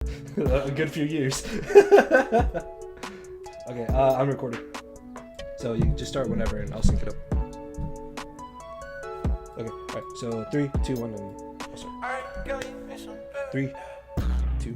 A good few years. Okay, I'm recording. So you just start whenever and I'll sync it up. Okay, alright, so 3, 2, 1, and I'll start. 3, 2,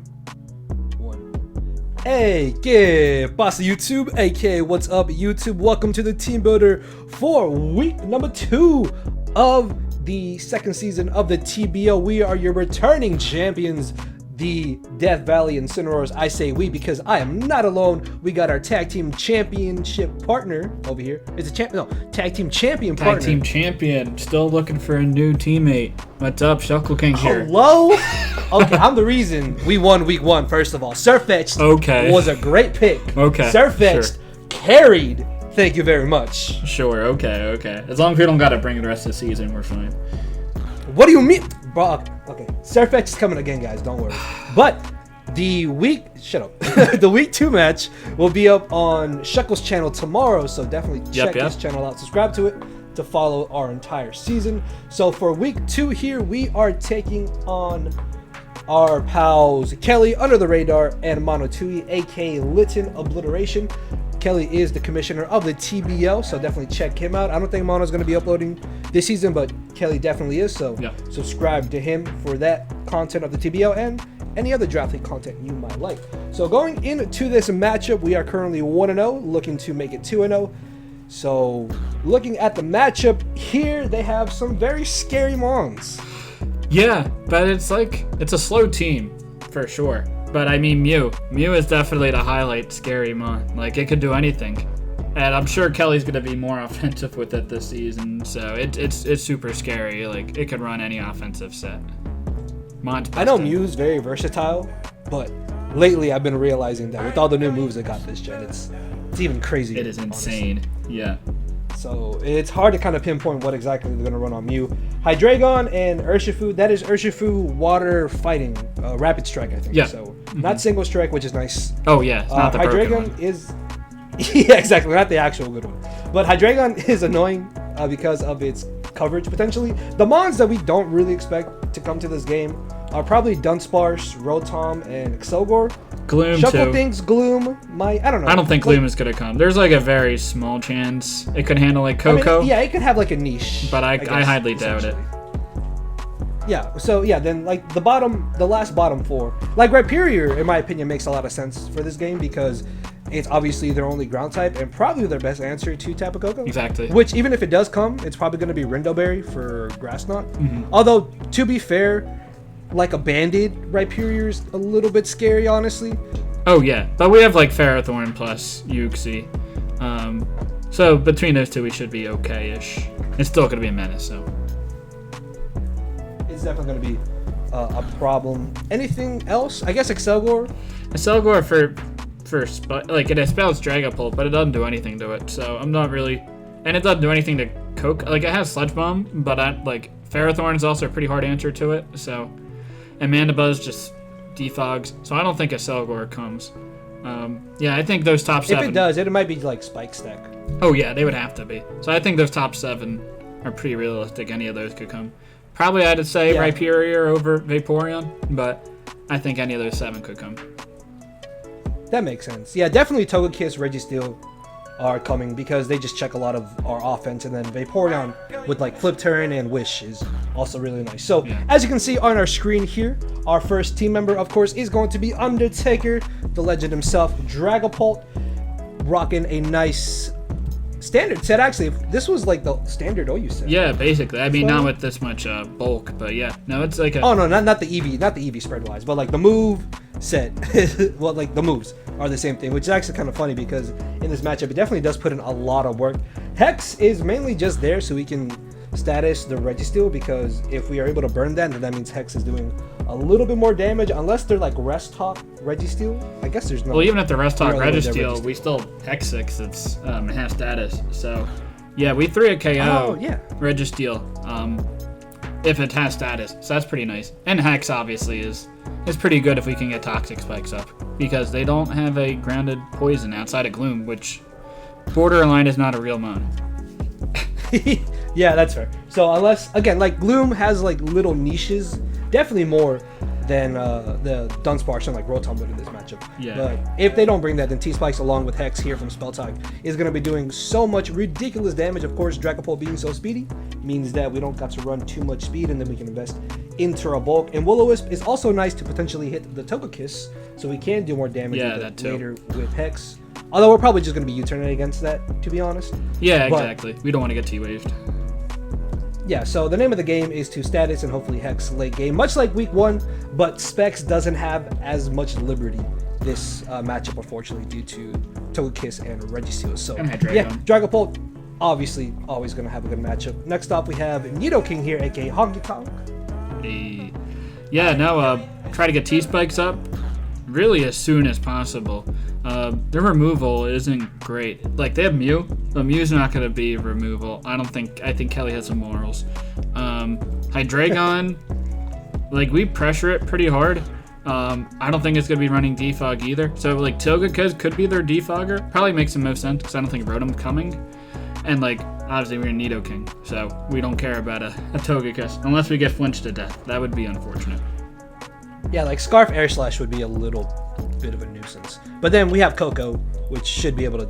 1. Hey, ¿qué pasa YouTube? aka what's up YouTube? Welcome to the Teambuilder for week number 2 of the second season of the TBL. We are your returning champions, the Death Valley Incineroars. I say we because I am not alone. We got our tag team championship partner over here. It's a tag team champion partner. Tag team champion. Still looking for a new teammate. What's up, Shuckleking here? Hello? Okay, I'm the reason we won week 1, first of all. SixFtHax was a great pick. Okay. SixFtHax carried. Thank you very much. Sure, okay. As long as we don't gotta bring it the rest of the season, we're fine. What do you mean? Bro, okay. SixFtHax is coming again, guys. Don't worry. But the week... Shut up. The week 2 match will be up on Shuckles' channel tomorrow, so definitely check his channel out. Subscribe to it to follow our entire season. So for week 2 here, we are taking on our pals Kelly, UnderTheRadar, and Monotooi, aka Litten, Oblioteration. Kelly is the commissioner of the TBL, so definitely check him out. I don't think Mono's going to be uploading this season, but Kelly definitely is, so subscribe to him for that content of the TBL and any other draft league content you might like. So going into this matchup, we are currently 1-0, looking to make it 2-0. So looking at the matchup here, they have some very scary mons. Yeah, but it's a slow team for sure. But I mean, Mew is definitely the highlight scary mon. Like, it could do anything. And I'm sure Kelly's going to be more offensive with it this season. So it's super scary. Like, it could run any offensive set. I know Mew's very versatile, but lately I've been realizing that with all the new moves that got this gen, it's even crazy. It is insane. Honestly. Yeah. So it's hard to kind of pinpoint what exactly they're going to run on Mew. Hydreigon and Urshifu, that is Urshifu water fighting, rapid strike, I think. Yeah. So not single strike, which is nice. Oh yeah, it's not the Hydreigon one. is, yeah, exactly, not the actual good one. But Hydreigon is annoying because of its coverage potentially. The mons that we don't really expect to come to this game are probably Dunsparce, Rotom, and Excelgor. Gloom Shuckle too. thinks Gloom might, I don't know. I don't think Gloom is gonna come. There's like a very small chance it could handle like Coco. I mean, yeah, it could have like a niche. But I highly doubt it. Yeah, so yeah, then like the last bottom 4, like Rhyperior, in my opinion, makes a lot of sense for this game because it's obviously their only ground type and probably their best answer to Tapu Koko. Exactly. Which even if it does come, it's probably going to be Rindoberry for Grass Knot. Although to be fair, like a banded Rhyperior's a little bit scary, honestly. Oh yeah, but we have like Ferrothorn plus Uxie. So between those two, we should be okay-ish. It's still going to be a menace, so. It's definitely going to be a problem. Anything else? I guess Excelgor. Excelgor like it spells Dragapult, but it doesn't do anything to it. So I'm not really, and it doesn't do anything to Coke. Like it has Sludge Bomb, but like Ferrothorn is also a pretty hard answer to it. So, and Mandibuzz just defogs. So I don't think Excelgor comes. Yeah, I think those top 7. If it does, it might be like Spike Stack. Oh yeah, they would have to be. So I think those top 7 are pretty realistic. Any of those could come. Probably I'd say Rhyperior over Vaporeon, but I think any of those 7 could come. That makes sense. Yeah, definitely Togekiss, Registeel are coming because they just check a lot of our offense, and then Vaporeon with like Flip Turn and Wish is also really nice. So as you can see on our screen here, our first team member, of course, is going to be Undertaker, the legend himself, Dragapult, rocking a nice standard set. Actually, if this was like the standard OU set. Yeah, basically. I mean, not with this much bulk, but yeah. No, it's like a... Oh no, not the EV spread wise, but like the move set. Well, like the moves are the same thing, which is actually kind of funny because in this matchup, it definitely does put in a lot of work. Hex is mainly just there so we can status the Registeel, because if we are able to burn that, then that means Hex is doing a little bit more damage, unless they're like Rest Talk Registeel. I guess there's no... Well, even if the Rest Talk Registeel, we still Hex 6, it's half status. So, yeah, we 3 a KO Registeel if it has status. So that's pretty nice. And Hex, obviously, is pretty good if we can get Toxic Spikes up, because they don't have a grounded poison outside of Gloom, which borderline is not a real mon. Yeah, that's fair. So unless, again, like Gloom has like little niches definitely more than the Dunsparce and like Rotom would in this matchup. Yeah. But if they don't bring that, then T-Spikes along with Hex here from SpellTag is going to be doing so much ridiculous damage. Of course, Dragapult being so speedy means that we don't got to run too much speed, and then we can invest into our bulk. And Will-O-Wisp is also nice to potentially hit the Togekiss, so we can do more damage later with Hex. Although we're probably just going to be U-turning against that, to be honest. Yeah, exactly. We don't want to get T-waved. Yeah, so the name of the game is to status and hopefully Hex late game, much like week 1, but Specs doesn't have as much liberty this matchup, unfortunately, due to Togekiss and Registeel. So, yeah, Dragapult, obviously, always going to have a good matchup. Next up, we have Nidoking here, aka Honky Tonk. Yeah, now try to get T-Spikes up really as soon as possible. Their removal isn't great. Like, they have Mew. The Mew's not going to be removal. I think Kelly has some morals. Hydreigon, like, we pressure it pretty hard. I don't think it's going to be running Defog either. So, like, Togekiss could be their Defogger. Probably makes the most sense because I don't think Rotom's coming. And, like, obviously we're Nidoking, so we don't care about a Togekiss unless we get flinched to death. That would be unfortunate. Yeah, like Scarf Air Slash would be a little bit of a nuisance. But then we have Coco, which should be able to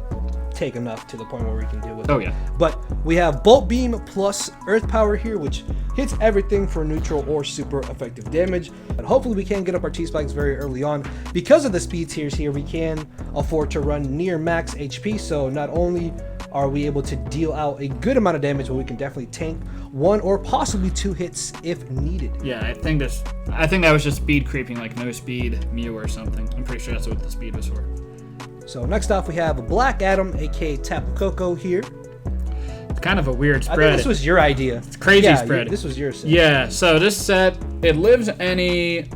take enough to the point where we can deal with it. Oh, yeah. But we have Bolt Beam plus Earth Power here, which hits everything for neutral or super effective damage. And hopefully we can get up our T-Spikes very early on. Because of the speed tiers here, we can afford to run near max HP. So not only are we able to deal out a good amount of damage, but we can definitely tank 1 or possibly 2 hits if needed. Yeah, I think that was just speed creeping, like no speed Mew or something. I'm pretty sure that's what the speed was for. So next off, we have Black Adam, aka Tapu Koko here. It's kind of a weird spread. I think this was your idea. It's a crazy spread. This was your set. Yeah, so this set, it lives any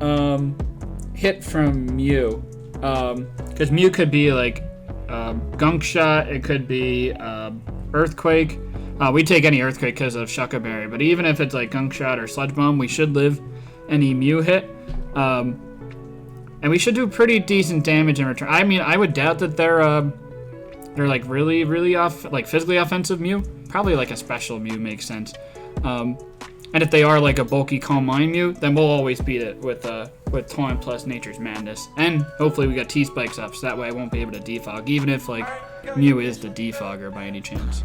hit from Mew. Because Mew could be like Gunk Shot, it could be Earthquake. We take any Earthquake because of Shuckleberry, but even if it's like Gunk Shot or Sludge Bomb, we should live any Mew hit. And we should do pretty decent damage in return. I mean, I would doubt that they're like really physically offensive Mew. Probably like a special Mew makes sense. And if they are like a bulky Calm Mind Mew, then we'll always beat it with Taunt plus Nature's Madness. And hopefully we got T-Spikes up, so that way I won't be able to defog, even if like Mew is the defogger by any chance.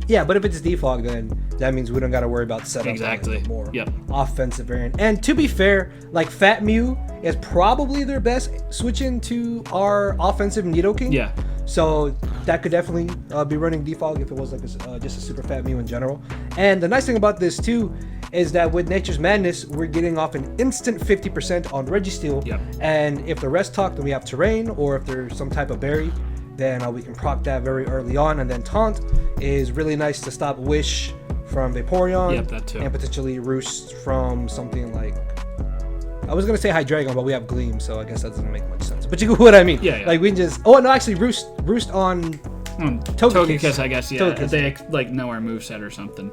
Yeah, but if it's defog, then that means we don't got to worry about setup. Exactly. More offensive variant. And to be fair, like Fat Mew is probably their best switch into our offensive Nidoking. Yeah. So that could definitely be running defog if it was like just a super fat Mew in general. And the nice thing about this too is that with Nature's Madness, we're getting off an instant 50% on Registeel. Yep. And if the rest talk, then we have Terrain, or if there's some type of berry, then we can proc that very early on. And then Taunt is really nice to stop Wish from Vaporeon. Yep, that too. And potentially Roost from something like, I was going to say Hydreigon, but we have Gleam, so I guess that doesn't make much sense. But you get what I mean. Yeah. Like we can just, oh no, actually Roost on Togekiss, I guess, yeah. Togekiss. If they like know our moveset or something.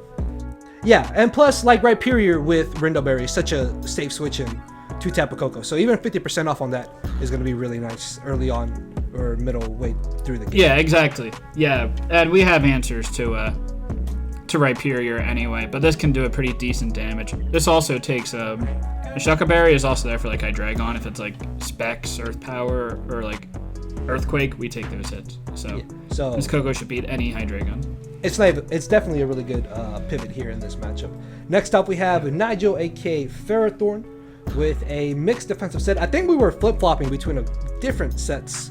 Yeah, and plus like Rhyperior with Brindleberry is such a safe switch in to Tapu Koko. So even 50% off on that is going to be really nice early on or middle way through the game. Yeah, exactly. Yeah, and we have answers to Rhyperior anyway, but this can do a pretty decent damage. This also takes a Shuckleberry is also there for like Hydreigon. If it's like Specs, Earth Power, or like Earthquake, we take those hits. So this Koko should beat any Hydreigon. It's definitely a really good pivot here in this matchup. Next up, we have Nigel, aka Ferrothorn, with a mixed defensive set. I think we were flip-flopping between different sets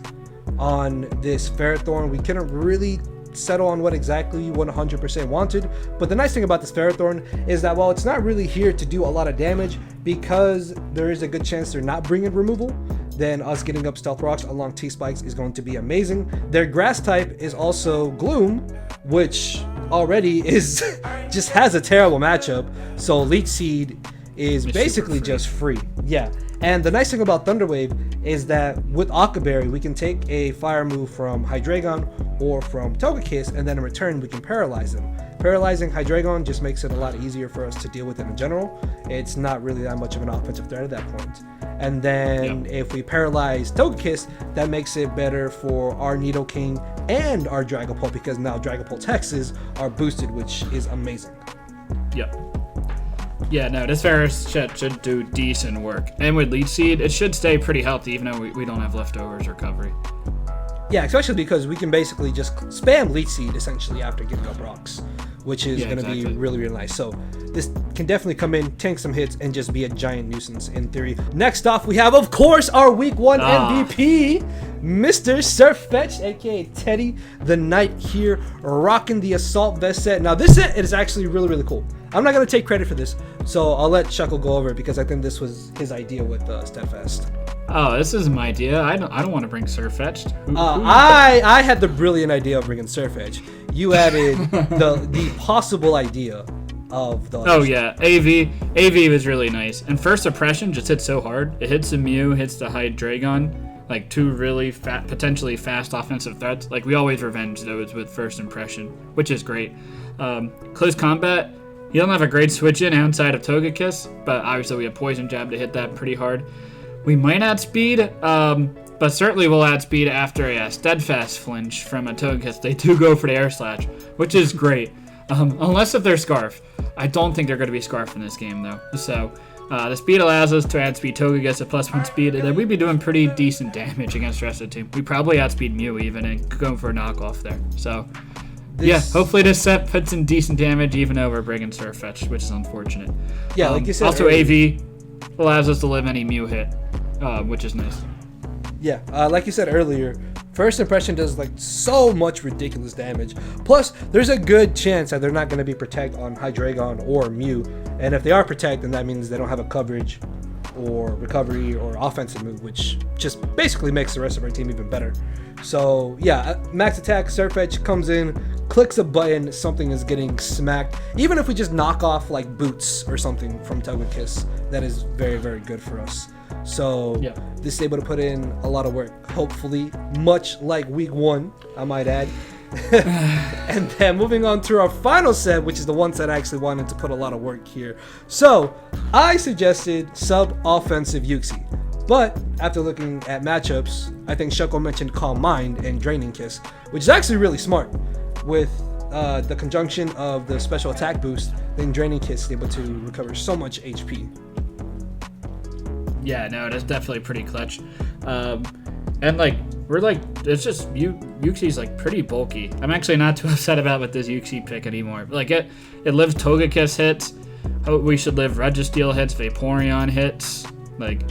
on this Ferrothorn. We couldn't really settle on what exactly we 100% wanted, but the nice thing about this Ferrothorn is that while it's not really here to do a lot of damage, because there is a good chance they're not bringing removal, then us getting up Stealth Rocks along T-Spikes is going to be amazing. Their grass type is also Gloom, which already is just has a terrible matchup, so Leech Seed is basically just free. Yeah. And the nice thing about Thunder Wave is that with Octoberry, we can take a fire move from Hydreigon or from Togekiss, and then in return, we can paralyze them. Paralyzing Hydreigon just makes it a lot easier for us to deal with it in general. It's not really that much of an offensive threat at that point. And then if we paralyze Togekiss, that makes it better for our Nidoking and our Dragapult, because now Dragapult's hexes are boosted, which is amazing. Yep. Yeah, no, this Ferris should do decent work. And with Leech Seed, it should stay pretty healthy even though we don't have leftovers recovery. Yeah, especially because we can basically just spam Leech Seed essentially after giving up rocks, which is going to be really, really nice. So this can definitely come in, tank some hits, and just be a giant nuisance in theory. Next off, we have, of course, our Week 1 MVP, Mr. SixFtHax, aka Teddy the Knight here, rocking the Assault Vest set. Now, this set is actually really, really cool. I'm not going to take credit for this, so I'll let Shuckle go over it because I think this was his idea with Steadfast. Oh, this is my idea. I don't want to bring SixFtHax. I had the brilliant idea of bringing SixFtHax. You added the possible idea of the. Oh yeah, AV was really nice. And First Impression just hits so hard. It hits the Mew, hits the Hydreigon, like two really potentially fast offensive threats. Like we always revenge those with First Impression, which is great. Close combat. You don't have a great switch in outside of Togekiss, but obviously we have Poison Jab to hit that pretty hard. We might add speed, but certainly we'll add speed after a steadfast flinch from a Togekiss. They do go for the Air Slash, which is great. Unless if they're Scarf. I don't think they're going to be Scarf in this game, though. So the speed allows us to add speed Togekiss at +1 speed, and then we'd be doing pretty decent damage against the rest of the team. We probably outspeed Mew even and go for a knockoff there. So yeah, hopefully this set puts in decent damage even though we're bringing SixFtHax, which is unfortunate. Yeah, like you said. Also, AV allows us to live any Mew hit, which is nice. Yeah, like you said earlier, First Impression does like so much ridiculous damage. Plus, there's a good chance that they're not going to be Protect on Hydreigon or Mew. And if they are Protect, then that means they don't have a coverage or recovery or offensive move, which just basically makes the rest of our team even better. So yeah, max attack, SixFtHax comes in, clicks a button, something is getting smacked. Even if we just knock off like Boots or something from Togekiss, that is very, very good for us. So this is able to put in a lot of work, hopefully, much like Week 1, I might add. And then moving on to our final set, which is the one set I actually wanted to put a lot of work here. So I suggested sub-offensive Uxie. But after looking at matchups, I think Shuckle mentioned Calm Mind and Draining Kiss, which is actually really smart. With the conjunction of the special attack boost, then Draining Kiss is able to recover so much HP. Yeah, no, that's definitely pretty clutch. And like, we're like, it's just, Uxie's like pretty bulky. I'm actually not too upset about with this Uxie pick anymore. Like it lives Togekiss hits. We should live Registeel hits, Vaporeon hits. Like,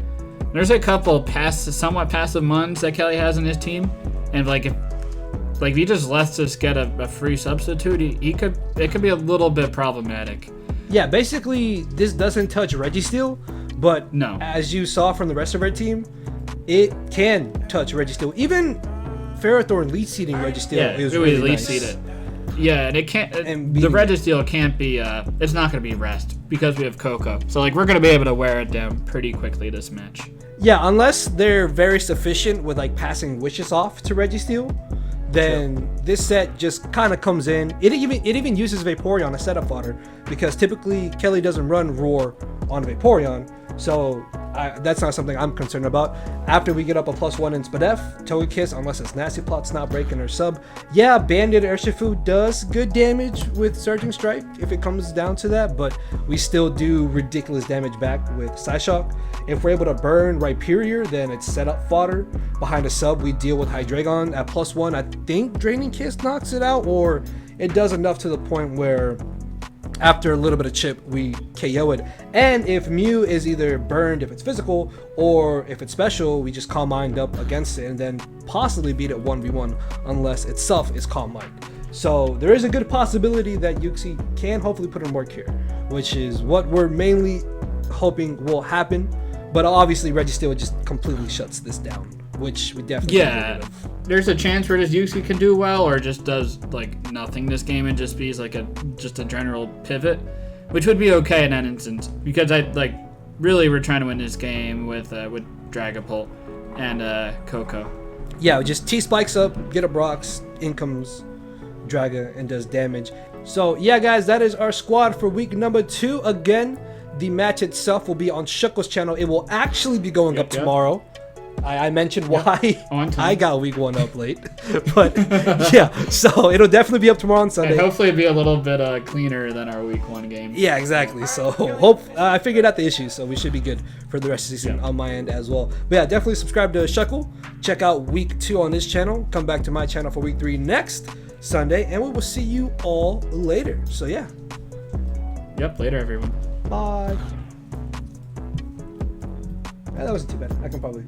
there's a couple somewhat passive Muns that Kelly has in his team, and like if he just lets us get a free substitute, it could be a little bit problematic. Yeah, basically this doesn't touch Registeel, but no, as you saw from the rest of our team, it can touch Registeel. Even Ferrothorn leech seeding Registeel is really leech nice. Seeded. Yeah, and it can't. The Registeel can't be. It's not going to be rest because we have Coco. So like we're going to be able to wear it down pretty quickly this match. Yeah, unless they're very sufficient with like passing wishes off to Registeel, then this set just kind of comes in. It even uses Vaporeon as setup fodder because typically Kelly doesn't run Roar on Vaporeon, so that's not something I'm concerned about. After we get up a +1 in Spadef, Togekiss, unless it's Nasty Plot's not breaking her sub. Yeah, Banded Urshifu does good damage with Surging Strike if it comes down to that, but we still do ridiculous damage back with Psyshock. If we're able to burn Rhyperior, then it's setup fodder. Behind a sub, we deal with Hydreigon at +1. I think Draining Kiss knocks it out, or it does enough to the point where after a little bit of chip, we KO it. And if Mew is either burned if it's physical, or if it's special, we just Calm Mind up against it and then possibly beat it 1v1 unless itself is Calm Mind. So there is a good possibility that Uxie can hopefully put in work here, which is what we're mainly hoping will happen. But obviously Registeel just completely shuts this down, which we definitely there's a chance where this Uxie can do well or just does like nothing this game and just be like just a general pivot, which would be okay in that instance because we're trying to win this game with Dragapult and Coco. Yeah, just T spikes up, get up rocks, in comes Draga and does damage. So yeah guys, that is our squad for week number 2. Again, the match itself will be on Shuckles' channel. It will actually be going up tomorrow. I mentioned why On time. I got week 1 up late. But yeah, so it'll definitely be up tomorrow on Sunday. And hopefully it'll be a little bit cleaner than our week 1 game. Yeah, exactly. So I figured out the issue, so we should be good for the rest of the season on my end as well. But yeah, definitely subscribe to Shuckle. Check out week 2 on this channel. Come back to my channel for week 3 next Sunday, and we will see you all later. So yeah. Yep, later everyone. Bye. That wasn't too bad. I can probably